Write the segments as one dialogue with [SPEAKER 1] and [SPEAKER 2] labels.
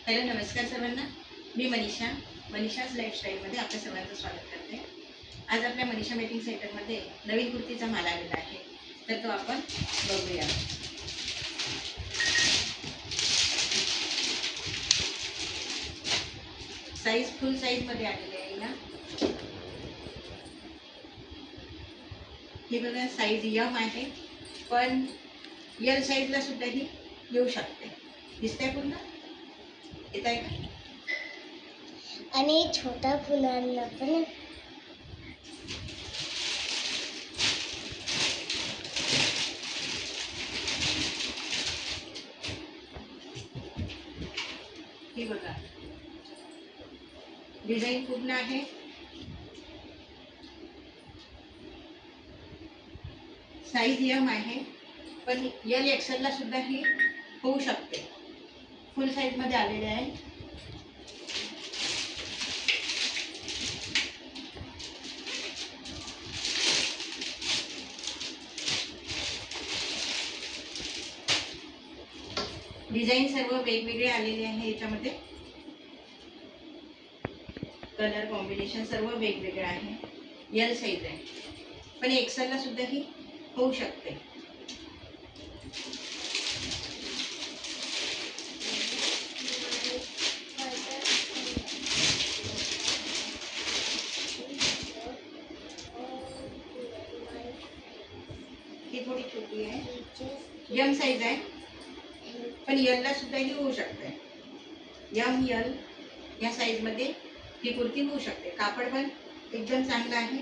[SPEAKER 1] Hello नमस्कार सर्वांना. मी मनीषाज लाईफस्टाईलमध्ये आपल्या सर्वांचं स्वागत करते. आज आपल्या मनीषा मेकिंग सेंटरमध्ये नवीन कुर्तीचा माल आलेला आहे, तर तो आपण बघूया. साईज फुल साईजमध्ये आलेली आहे ना. ही बघा साईज यम आहे, पण यल साईजला सुद्धा ही येऊ शकते. दिसतंय पूर्ण येत आहे का?
[SPEAKER 2] आणि छोटा फुलांना पण
[SPEAKER 1] ही बघा डिझाईन पूर्ण आहे. साईज यम आहे, पण यल एक्सेलला सुद्धा ही होऊ शकते. फुल साईजमध्ये आलेले आहे. डिझाईन सर्व वेगवेगळे आलेले आहे. याच्यामध्ये कलर कॉम्बिनेशन सर्व वेगवेगळे आहे. यल साईज आहे, पण एक्सेलला सुद्धा ही होऊ शकते. ही थोडी छोटी आहे, यम साईज आहे, पण यलला सुद्धा ही होऊ शकते. यम यल या साईजमध्ये ही कुर्ती होऊ शकते. कापड पण एकदम चांगलं आहे.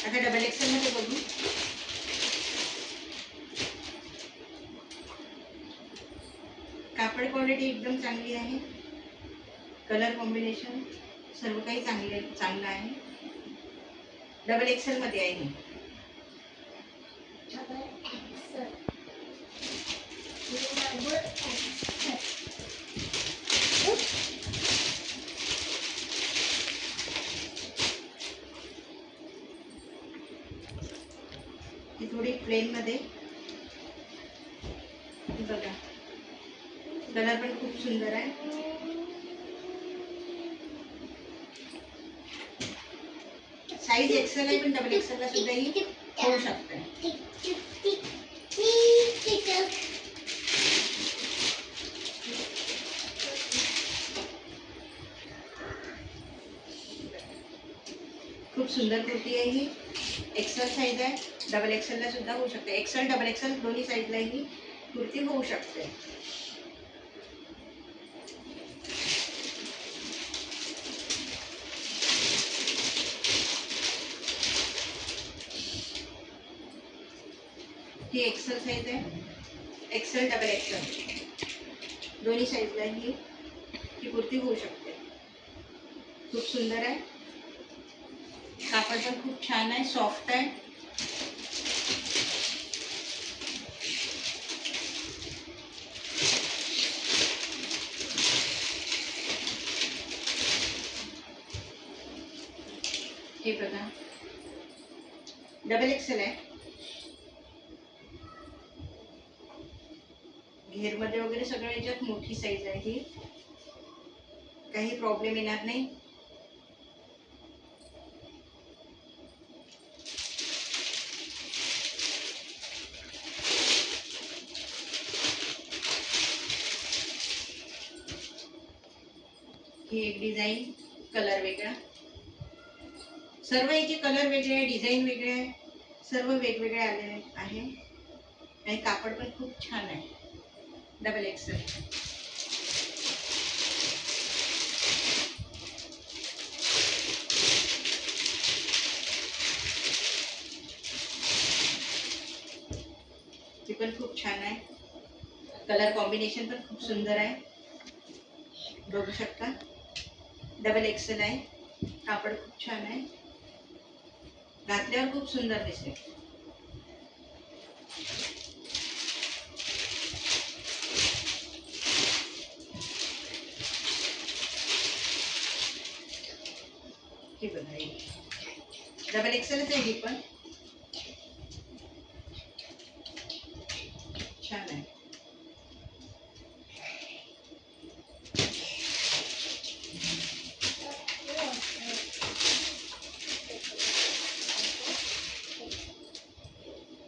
[SPEAKER 1] आता डबल एक्सेल मध्ये बघू. कापड क्वालिटी एकदम चांगली आहे. कलर कॉम्बिनेशन सर्व काही चांगलं आहे. डबल एक्सेल मध्ये आहे ही. ही थोडी प्लेन मध्ये बघा. कलर पण खूप सुंदर आहे. साईज एक्सेल आहे, पण डबल एक्सेलला सुद्धा ही होऊ शकते. खूप सुंदर कुर्ती आहे ही. एक्सेल साईज आहे, डबल एक्सेलला सुद्धा होऊ शकते. एक्सेल डबल एक्सेल दोन्ही साईजला ही कुर्ती होऊ शकते. ही एक्सेल साईज आहे. एक्सेल डबल एक्सेल दोन्ही साईजला ही कुर्ती होऊ शकते. खूप सुंदर आहे. कापड पण खूप छान आहे, सॉफ्ट आहे. हे बघा डबल एक्सेल आहे. घेरमध्ये वगैरे सगळं याच्यात मोठी साईज आहे ही. काही प्रॉब्लेम येणार नाही. ही एक डिझाईन, कलर वेगळा. सर्व याचे कलर वेगळे आहे, डिझाईन वेगळे आहे, सर्व वेगवेगळे आलेले आहे. आणि कापड पण खूप छान आहे. Double XL. ती पण खूप छान आहे. कलर कॉम्बिनेशन पण खूप सुंदर आहे. बघू शकता. डबल एक्सेल आहे. कापड खूप छान आहे. घातल्यावर खूप सुंदर दिसते. हे बघा, डबल एक्सेलच आहे ही पण, छान आहे.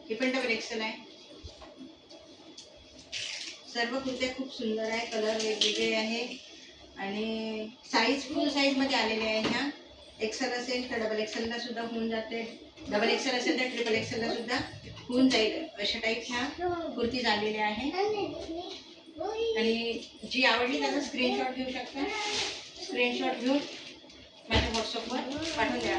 [SPEAKER 1] ही पण डबल एक्सेल आहे. सर्व कुर्त्या खूप सुंदर आहे, कलर वेगवेगळे आहे आणि साईज फुल साईज मध्ये आलेले आहे. ह्या एक्सेल असेल तर डबल एक्सेलला सुद्धा होऊन जाते, डबल एक्सेल असेल तर ट्रिपल एक्सेलला सुद्धा होऊन जाईल, अशा टाईप ह्या कुर्ती झालेल्या आहे. आणि जी आवडली त्याचा स्क्रीनशॉट घेऊ शकता, स्क्रीनशॉट घेऊन माझ्या व्हॉट्सअपवर पाठवून द्या.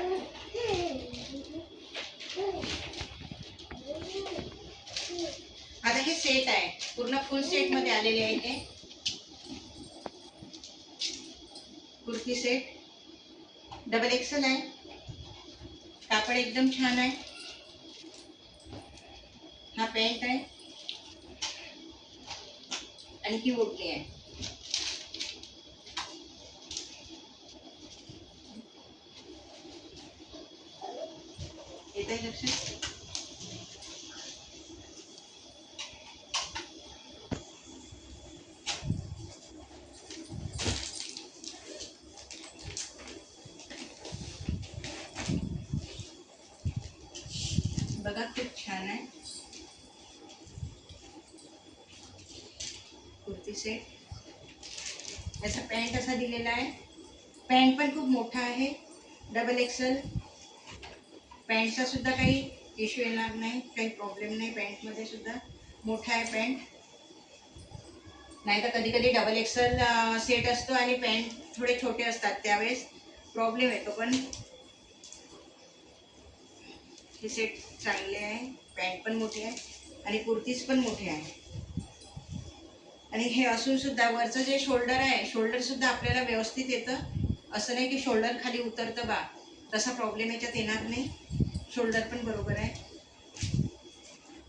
[SPEAKER 1] आता हे सेट आहे, पूर्ण फुल सेट मध्ये आलेले आहे. हे कुर्ती सेट डबल एक्सेल आहे, कापड एकदम छान आहे. हा पॅन्ट आहे आणि ही ओढणी आहे. येत आहे लक्षात? बघा खूप छान आहे कुर्ती सेट. याचा पॅन्ट असा दिलेला आहे, पॅन्ट पण खूप मोठा आहे, डबल एक्सेल. पॅन्टचा सुद्धा काही इश्यू येणार नाही, काही प्रॉब्लेम नाही. पॅन्टमध्ये सुद्धा मोठा आहे पॅन्ट. नाही तर कधी कधी डबल एक्सेल सेट असतो आणि पॅन्ट थोडे छोटे असतात, त्यावेळेस प्रॉब्लेम येतो. पण हे सेट चांगले आहे, पॅन्ट पण मोठी आहे आणि कुर्तीज पण मोठी आहे. आणि हे असून सुद्धा वरचं जे शोल्डर आहे, शोल्डर सुद्धा आपल्याला व्यवस्थित येतं. असं नाही की शोल्डर खाली उतरतं बा, तसा प्रॉब्लेम याच्यात येणार नाही. शोल्डर पण बरोबर आहे.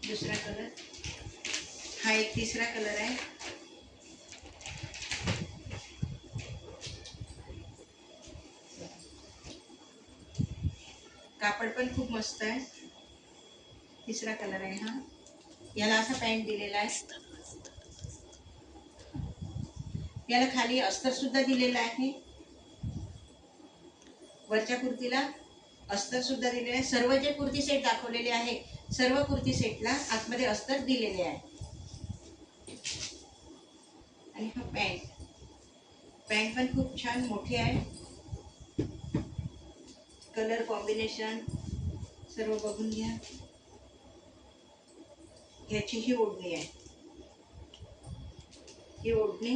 [SPEAKER 1] दुसरा कलर, हा एक तिसरा कलर आहे. कापड पण खूप मस्त आहे. तिसरा कलर आहे हा. याला असा पॅन्ट दिलेला आहे, याला खाली अस्तर सुद्धा दिलेला आहे. वरच्या कुर्तीला अस्तर सुद्धा दिलेले आहे. सर्व जे कुर्ती सेट दाखवलेले आहे, सर्व कुर्ती सेटला आतमध्ये अस्तर दिलेले आहे. आणि हा पॅन्ट, पॅन्ट पण खूप छान मोठी आहे. कलर कॉम्बिनेशन सर्व बघून घ्या. ह्याची ही ओढणी आहे, ही ओढणी,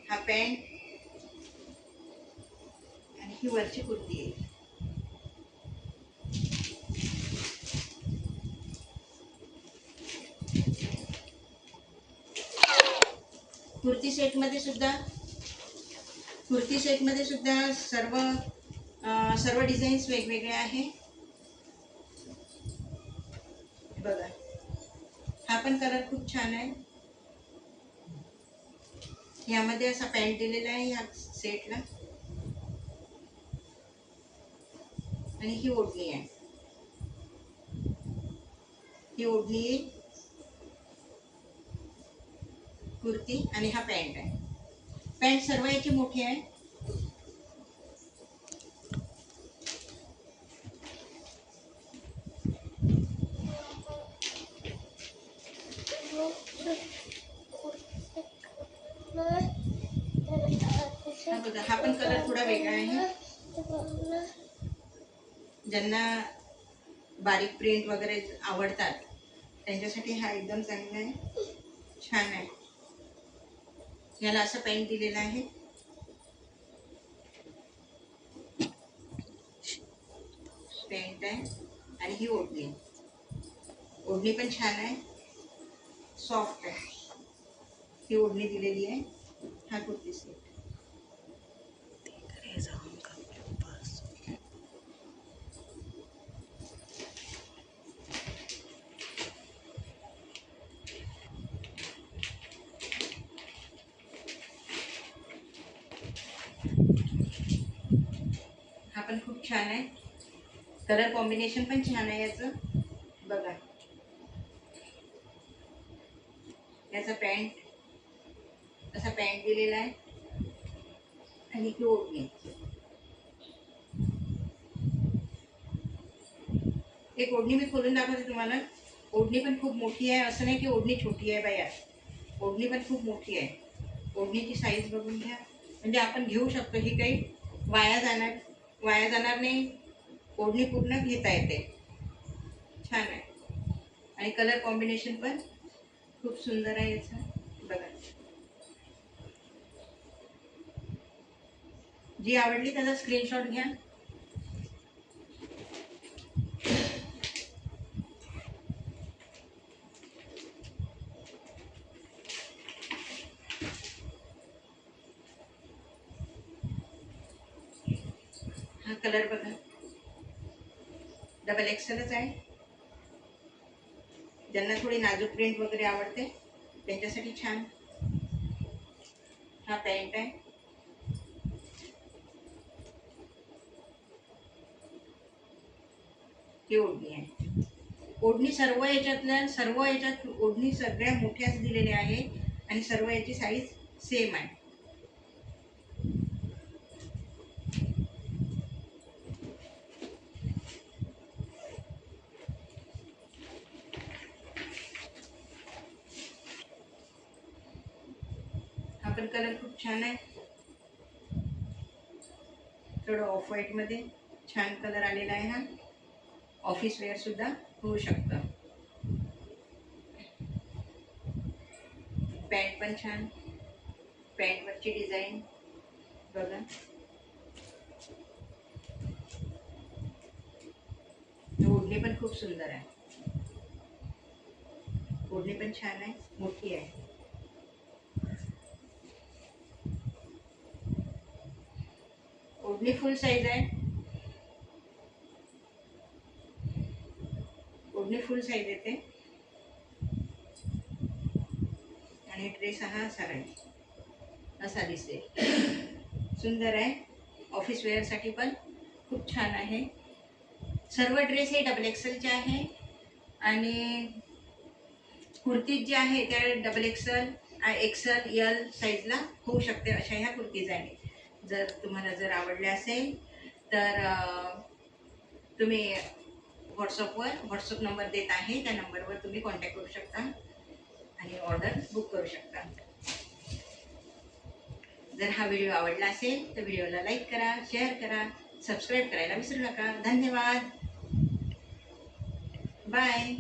[SPEAKER 1] हा पॅन्ट आणि ही वरची कुर्ती आहे. कुर्ती सेटमध्ये सुद्धा सर्व डिझाईन्स वेगवेगळे आहे. बघा, हा पण कलर खूप छान आहे. यामध्ये असा पॅन्ट दिलेला आहे या सेटला आणि ही ओढणी आहे. ही ओढणी आहे, कुर्ती आणि हा पॅन्ट आहे. पॅन्ट सर्व याची मोठी आहे. हा बघा, हा पण कलर थोडा वेगळा आहे. ज्यांना बारीक प्रिंट वगैरे आवडतात त्यांच्यासाठी हा एकदम चांगला आहे, छान आहे. याला असं पॅन्ट दिलेला आहे. पॅन्ट आहे आणि ही ओढणी, ओढणी पण छान आहे, सॉफ्ट आहे. ही ओढणी दिलेली आहे. हा कुर्ती सेट. हा पण खूप छान आहे. कलर कॉम्बिनेशन पण छान आहे याचं. बघा, याचा पॅन्ट असा पॅन्ट दिलेला आहे आणि ही ओढणी. एक ओढणी मी खोलून दाखवते तुम्हाला. ओढणी पण खूप मोठी आहे, असं नाही की ओढणी छोटी आहे बाया. ओढणी पण खूप मोठी आहे. ओढणीची साईज बघून घ्या, म्हणजे आपण घेऊ शकतो. ही काही वाया जाणार नाही. ओढणी पूर्ण घेता येते. छान आहे. आणि कलर कॉम्बिनेशन पण खूप सुंदर आहे याचं. बघा, जी आवडली त्याचा स्क्रीनशॉट घ्या. हा कलर बघा, डबल एक्सेलच आहे. ज्यांना थोडी नाजूक प्रिंट वगैरे आवडते त्यांच्यासाठी छान. हा पॅन्ट आहे. ही ओढणी आहे. ओढणी सर्व याच्यात ओढणी सगळ्या मोठ्याच दिलेल्या आहे आणि सर्व याची साईज सेम आहे. हा पण कलर खूप छान आहे. थोडं ऑफ व्हाईट मध्ये छान कलर आलेला आहे. हा ऑफिस वेअर सुद्धा होऊ शकतं. पॅन्ट पण छान. पॅन्टवरची डिझाईन बघा. ओढणी पण खूप सुंदर आहे. ओढणी पण छान आहे, मोठी आहे. ओढणी फुल साईज आहे. ओढणी फुल साईज येते. आणि ड्रेस हा असा दिसेल. सुंदर आहे. ऑफिस वेअरसाठी पण खूप छान आहे. सर्व ड्रेस हे डबल एक्सेलचे आहे आणि कुर्तीज जे आहे त्या डबल एक्सेल, एक्सेल, एल साईजला होऊ शकते अशा ह्या कुर्तीज आहे. जर तुम्हाला आवडल्या असेल तर तुम्ही व्हॉट्सअप नंबर देत आहे, त्या नंबरवर तुम्ही कॉन्टॅक्ट करू शकता आणि ऑर्डर बुक करू शकता. जर हा व्हिडिओ आवडला असेल तर व्हिडिओला लाईक करा, शेअर करा, सबस्क्राईब करायला विसरू नका. धन्यवाद. बाय.